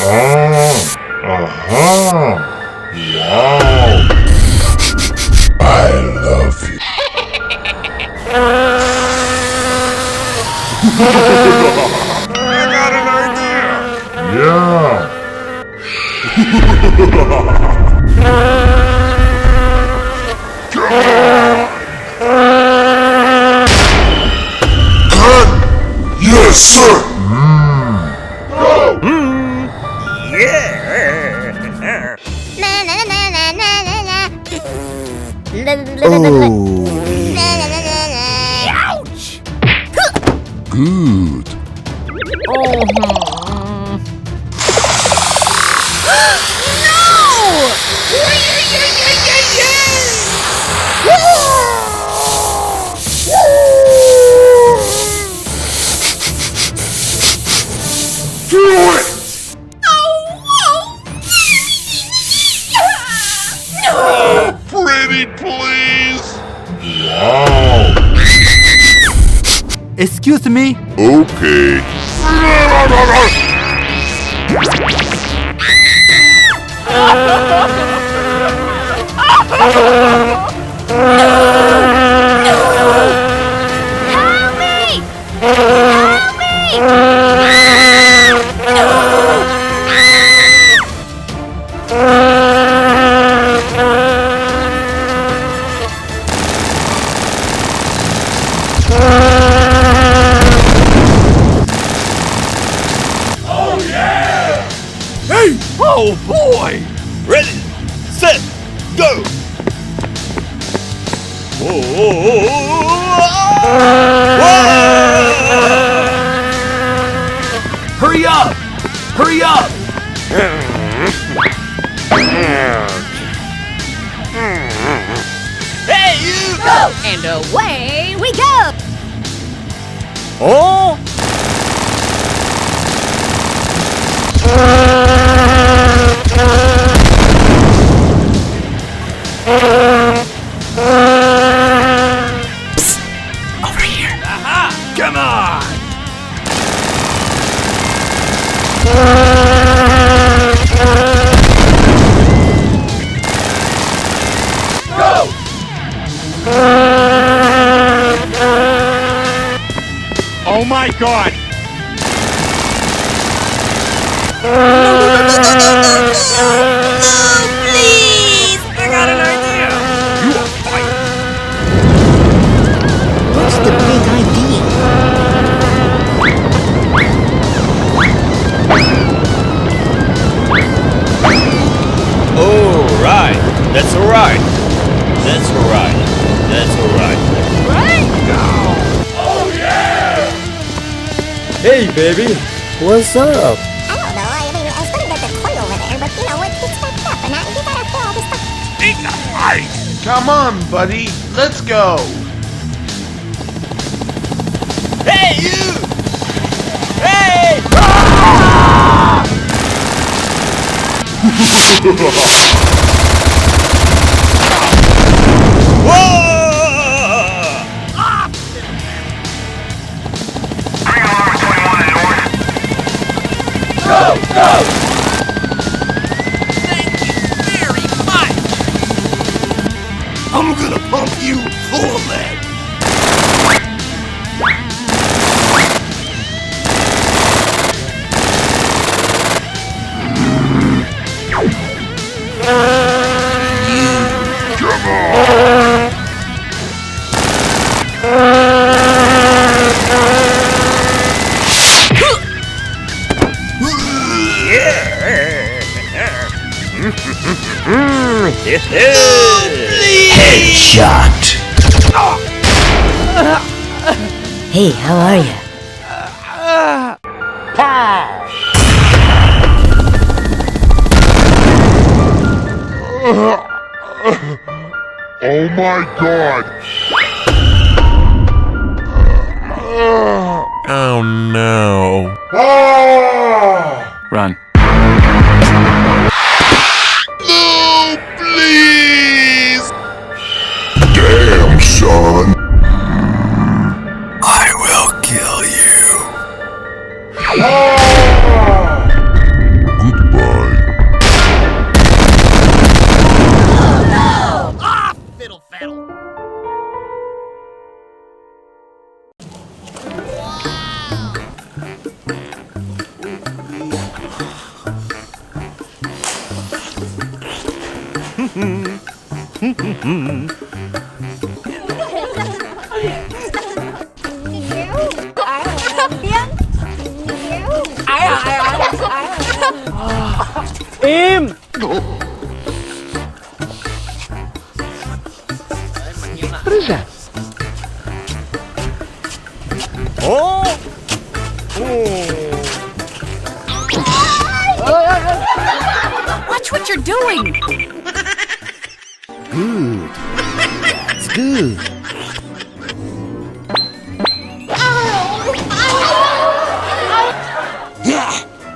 Wow. I love you. I got an idea! Yeah. Yes, sir. Go. Yeah! Ouch. Good. Do it. Pretty please. Wow. Excuse me? Okay. Help me! Help me! Hey! Oh boy! Ready, set, go! Hurry up! Hurry up! Hey, you! Go! And away we go! Oh! Over here! Aha! Come on! Go! Oh my god! Please! I got an idea! You are fired! What's the big idea? Alright, that's alright. That's alright. That's alright. Right? Oh yeah! Hey baby! What's up? I don't know. I mean, I was gonna get the toy over there, but you know, it gets backed up, and you gotta put all this stuff. Come on, buddy. Let's go. Hey, you! Hey! Whoa! Go! Go! Thank you very much! I'm gonna pump you full of lead! Come on. Headshot. Hey, how are you? Oh my god. Oh no. Run. No, please. Damn, son. I will kill you. Good Im. What is that? Oh! Watch what you're doing. Good. That's good.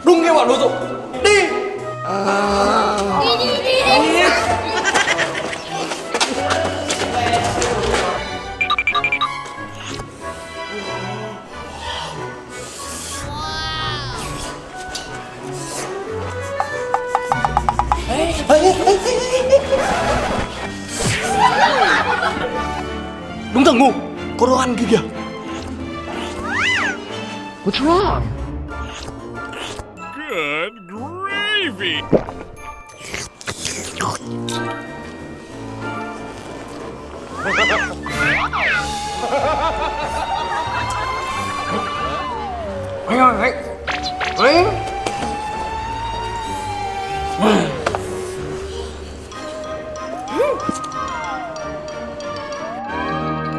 Đừng nghe bọn đồ dụng. Đi. Đúng thằng ngu. Có đồ ăn kia kìa. What's wrong? Good gravy.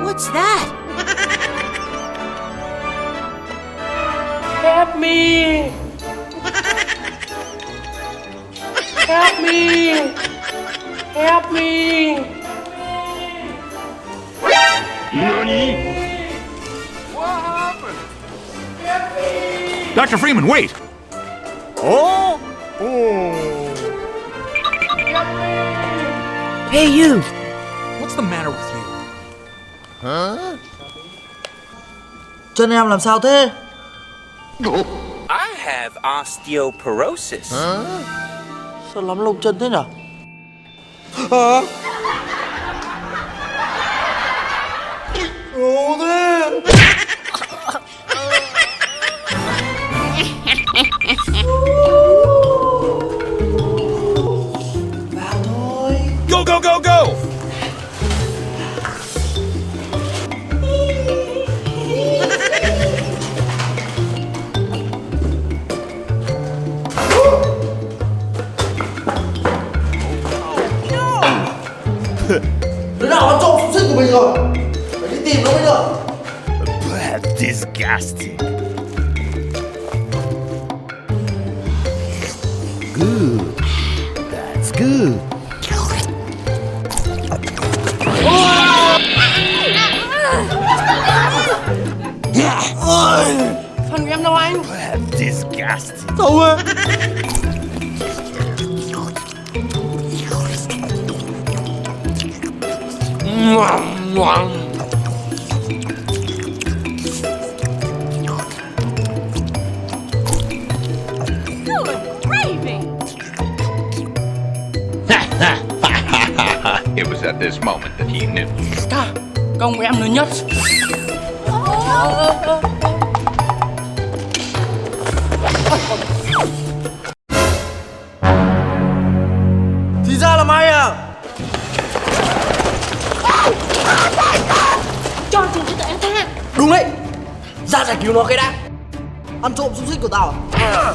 What's that? Help me. Help me. Help me. Nani? What happened? Dr. Freeman, wait! Oh! Hey, you! What's the matter with you? Chân em làm sao thế? I have osteoporosis. Sao lắm lông chân thế nhở? Ồ thế! Vào thôi! Go, go, go, go! Đứa nào nó trộm súng xích của mình rồi? Phải đi tìm nó mới được. That's disgusting. Good. That's good. Phần của em đâu anh? That's disgusting. Đâu á? It was at this moment that he knew. Công của em lớn nhất. Thì ra là mày à? Cho chúng tôi em tha. Đúng đấy. Ra giải cứu nó cái đã. Ăn trộm súng xích của tao à?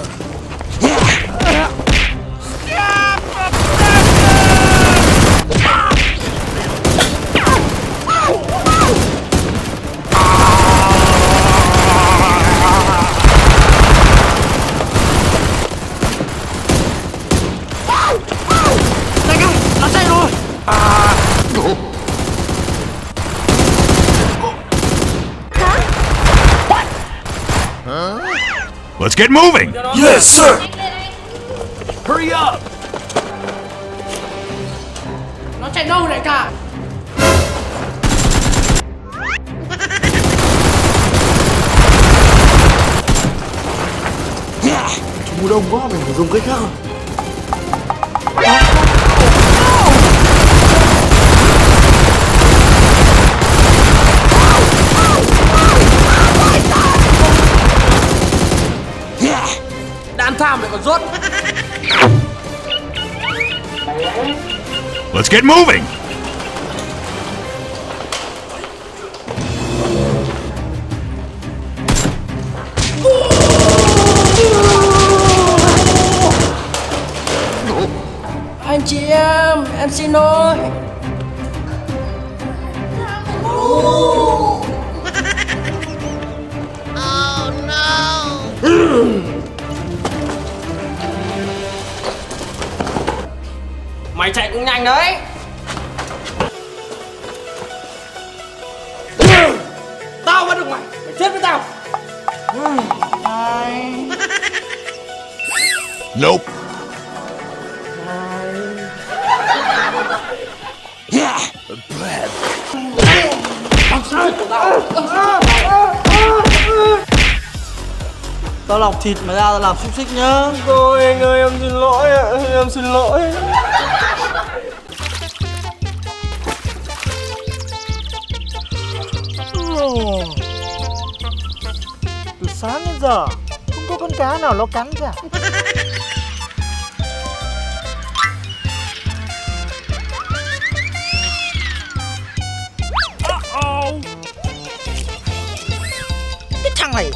Let's get moving! Yes, sir. Hurry up. Nó chạy đâu đại ca? Chúng đông quá, mình phải dùng cách khác. Đàn tham lại còn rốt. Let's get moving! Anh chị em xin lỗi. Mày chạy cũng nhanh đấy. Tao bắt được mày, mày chết với tao. Nope. Tao lọc thịt mà ra tao làm xúc xích nhá. Rồi anh ơi, em xin lỗi ạ, em xin lỗi. Từ sáng đến giờ không có con cá nào nó cắn cả. Cái thằng này,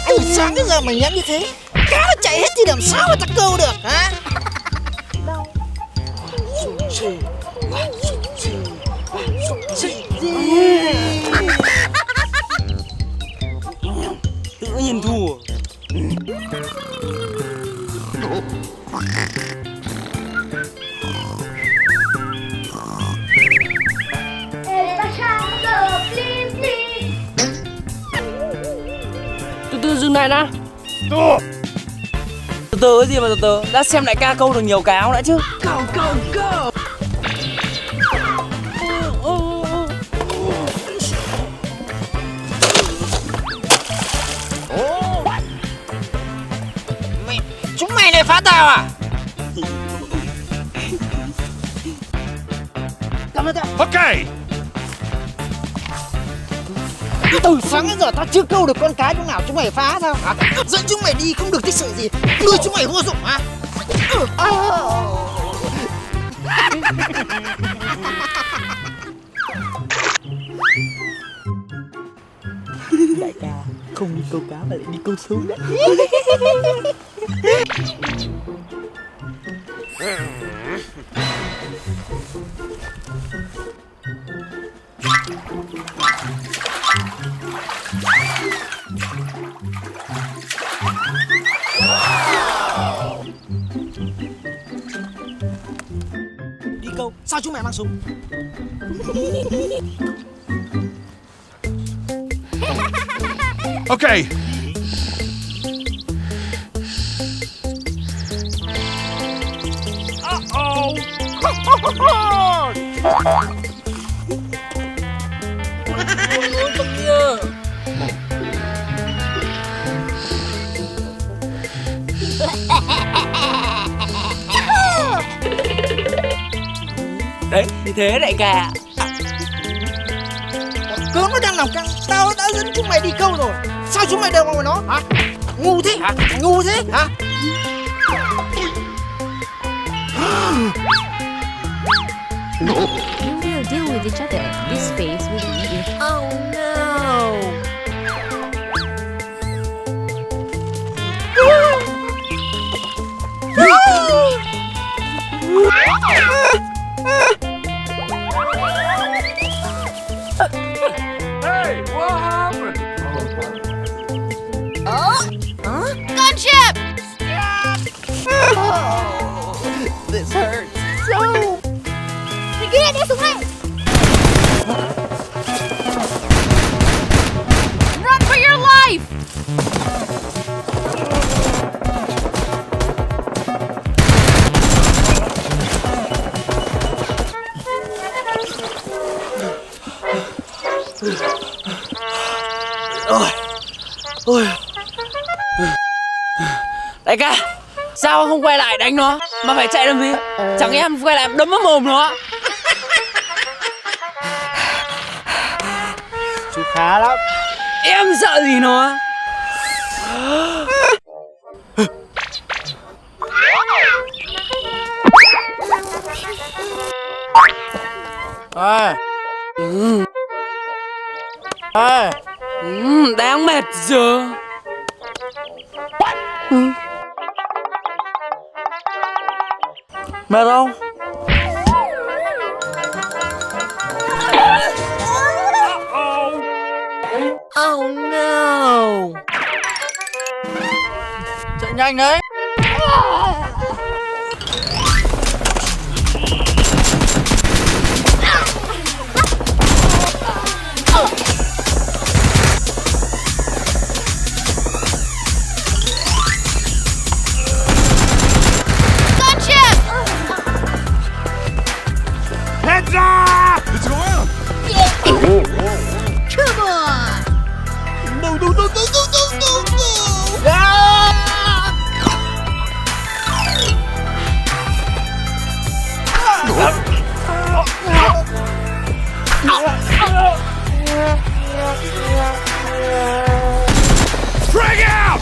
từ sáng đến giờ mày nhắn như thế, cá nó chạy hết thì làm sao mà ta câu được hả? Tự nhiên thua. Từ từ dừng lại đã. Từ từ cái gì mà từ từ, đã xem đại ca câu được nhiều cá không đã chứ. Go go go. Chúng mày lại phá tao à? Okay! Từ sáng đến giờ tao chưa câu được con cá chúng nào, chúng mày phá sao hả? Dẫn chúng mày đi không được tích sự gì, nuôi chúng mày vô dụng hả? Đại ca không đi câu cá mà lại đi câu súng đấy. Đi câu, sao chúng mày mang súng? Okay. Đấy, như thế đại ca. Cớm nó đang làm căng, tao đã dẫn chúng mày đi câu rồi. Sao chúng mày đều vào nó hả? Ngu thế hả? Ngu thế hả? You will deal with each other. This phase will be if... Oh no! Hey, what happened? Gunship! This hurts. Mày kia đeo súng này. Run for your life! Ôi. Đại ca, sao không quay lại đánh nó mà phải chạy làm gì? Chẳng lẽ em quay lại đấm vào mồm nó? Chú khá lắm. Em sợ gì nó? Đang mệt giờ. Mệt không? Oh no. Chạy nhanh đấy. Heads up! It's around. Come on! Drag out!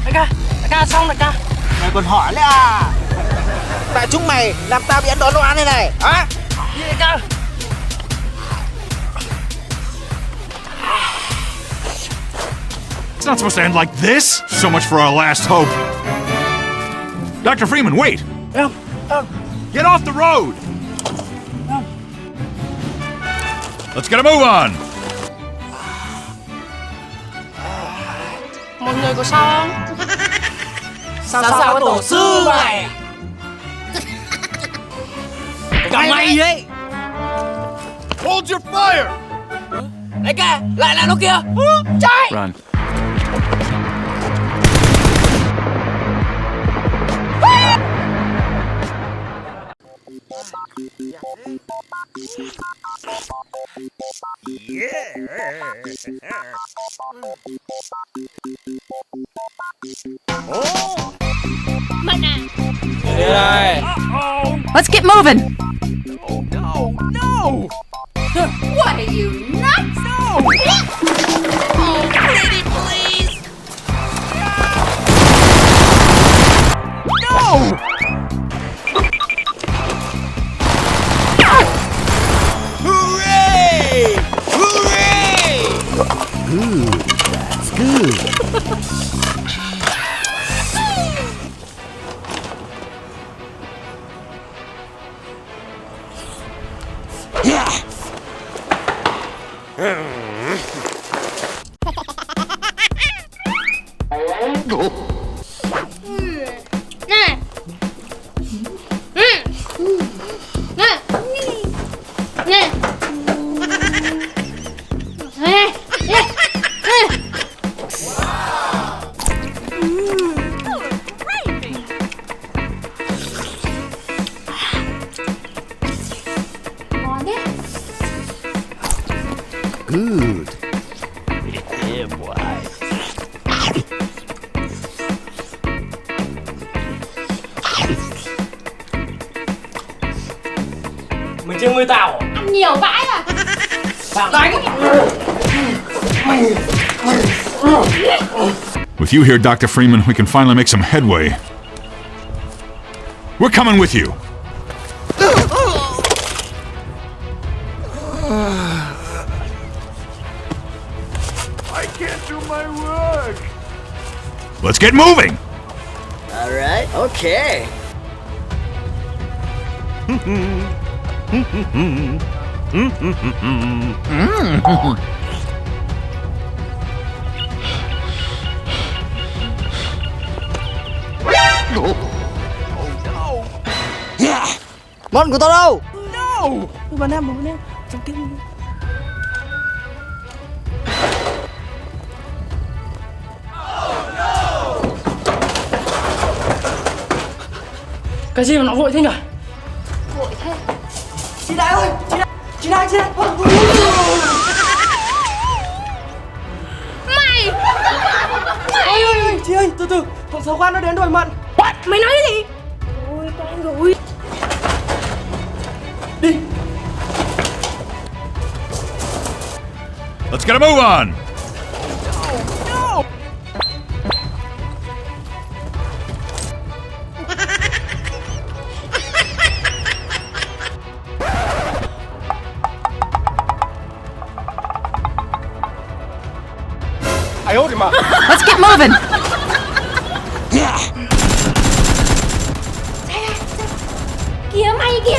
Đại ca xong đại ca. Mày còn hỏi nữa à? Tại chúng mày làm tao bị ăn đòn đồ ăn này này hả? Đi đại ca. It's not supposed to end like this. So much for our last hope. Dr. Freeman, wait! Get off the road! Let's get a move on! Mọi người có sao không? Sao cái tổ sư mày? Cả mày đấy. Hold your fire! Đại ca, lại là nó kia. Chạy. Run. Let's get moving. No! No! What are you, nuts? No! Oh, pretty please! No! Hooray! Hooray! Good, that's good. Good. Yeah, boy. Mình chưa nuôi tao. Ăn nhiều vãi à? Tao đánh. With you here, Dr. Freeman, we can finally make some headway. We're coming with you. I can't do my work. Let's get moving. All right, okay. Món của tao đâu? No! Bọn em. Trong kia. Cái gì mà nó vội thế nhỉ? Vội thế. Chị Đại ơi! Chị Đại! Mày! Ôi, chị ơi, từ thằng sáu quan nó đến rồi Mận. What? Mày nói cái gì? Ôi, toang rồi. Đi. Let's get a move on. No! Let's get moving. Kìa mày kìa.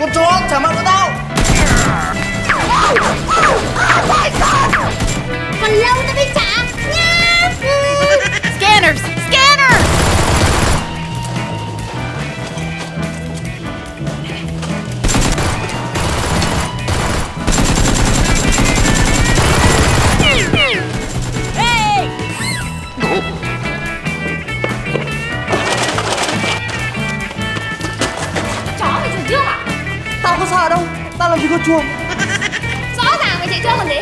Con chó trả mạng cho tao. Còn lâu tao mới trả nha. Scanners! Scanners! Hey! Chó mày chạy trước à? Tao có sợ đâu, tao làm gì có chuồng. Rõ ràng mày chạy trước còn gì?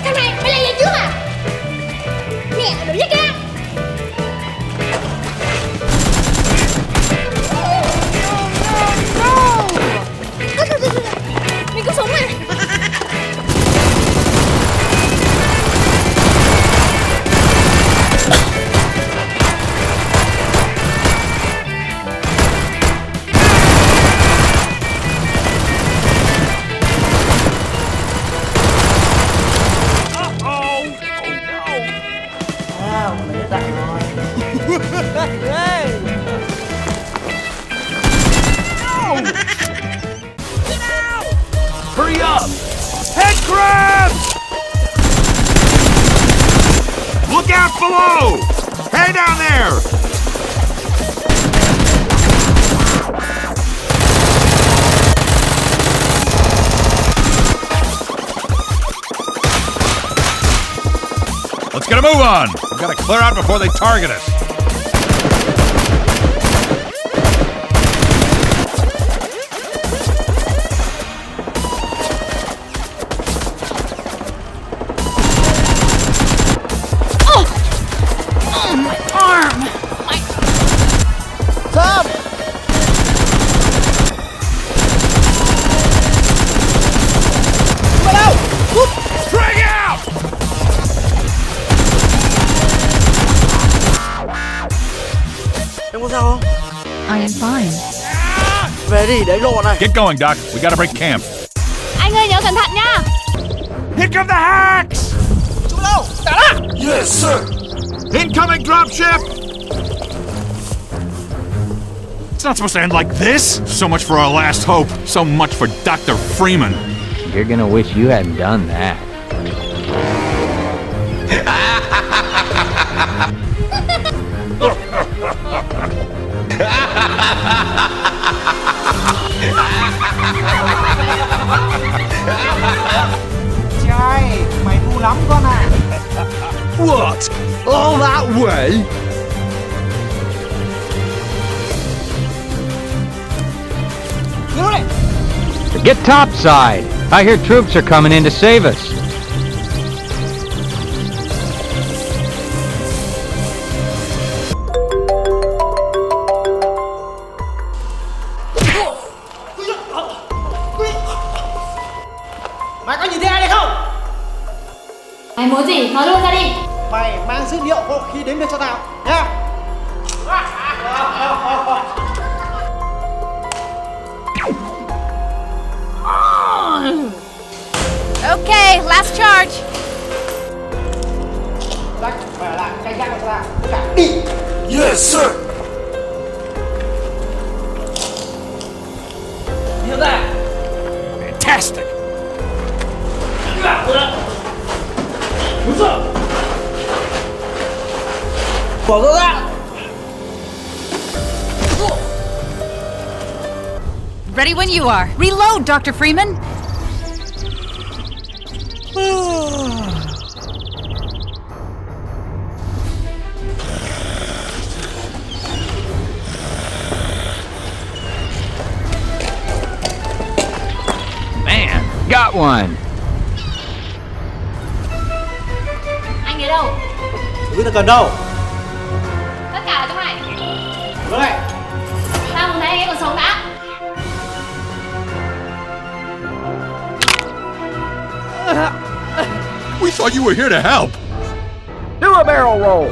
Thằng này mày lại trước à? Mẹ đuổi ra kia. Mình có súng à? Hurry up! Head crabs! Look out below! Hey down there! Let's get a move on! We've got to clear out before they target us. Sam! Mày đâu? Cút! Drag out! Em có sao không? I am fine. Về đi, để lộ này. Get going, Doc. We gotta break camp. Anh ơi nhớ cẩn thận nha. Here come the hacks! Chúng đâu? Trả ra! Yes, sir. Incoming dropship! It's not supposed to end like this. So much for our last hope. So much for Dr. Freeman. You're gonna wish you hadn't done that. Trai, mày ngu lắm con à. What? All that way? Get topside! I hear troops are coming in to save us. Mày có nhìn thấy ai đây không? Mày muốn gì? Nói luôn ra đi. Mày mang dữ liệu hộ khi đến đây cho tao nha. Okay, last charge. Dắt về lại canh gác cho tao. Tất cả đi. Yes, sir. Hiểu ra. Fantastic! Bỏ ra ra. Ready when you are. Reload, Dr. Freeman. got one. Anh ở đâu? Thứ ta cần đâu? Tất cả ở trong này. Vậy. Tao không thấy anh ấy còn sống đã. We thought you were here to help. Do a barrel roll.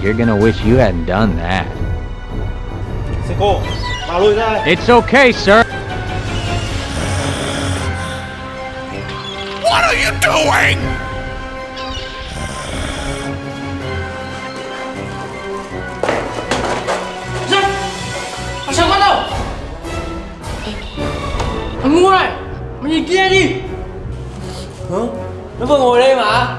You're gonna wish you hadn't done that. Xe cô, vào lui ra đây. It's okay, sir. What are you doing? Mày sao con đâu? Thằng ngu này, mày nhìn kia đi. Hả? Nó vừa ngồi đây mà.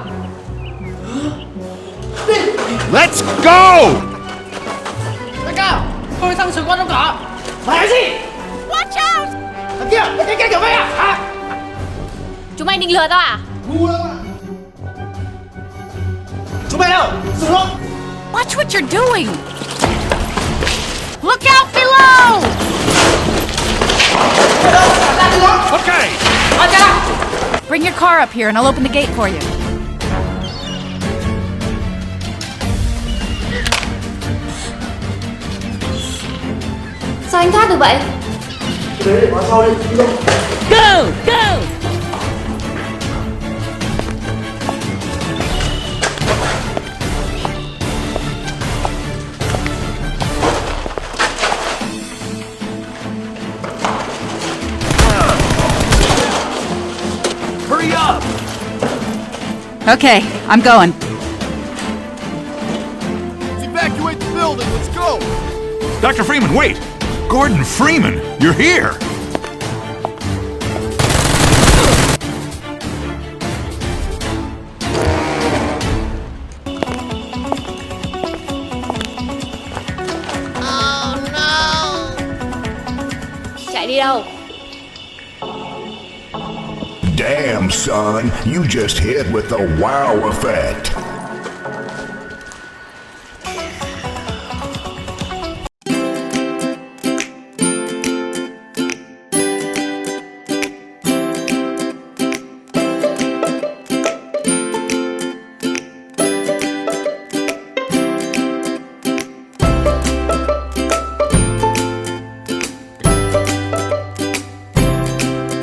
Let's go! Đại ca, không thấy thằng sừng con đâu cả. Mày làm gì? Watch out! Thằng kia, cái kiểu vậy à? Hả? Chúng mày định lừa tao à? Ngu lắm à? Chúng mày đâu? Dừng nó! Watch what you're doing! Look out below! Okay. Bring your car up here and I'll open the gate for you. Sao anh thoát được vậy? Đấy, để vào sau đi, đi đâu? Go! Go! Hurry up! Okay, I'm going. Evacuate the building, let's go! Dr. Freeman, wait! Gordon Freeman, you're here! Chạy đi đâu? Damn, son, you just hit with the wow effect.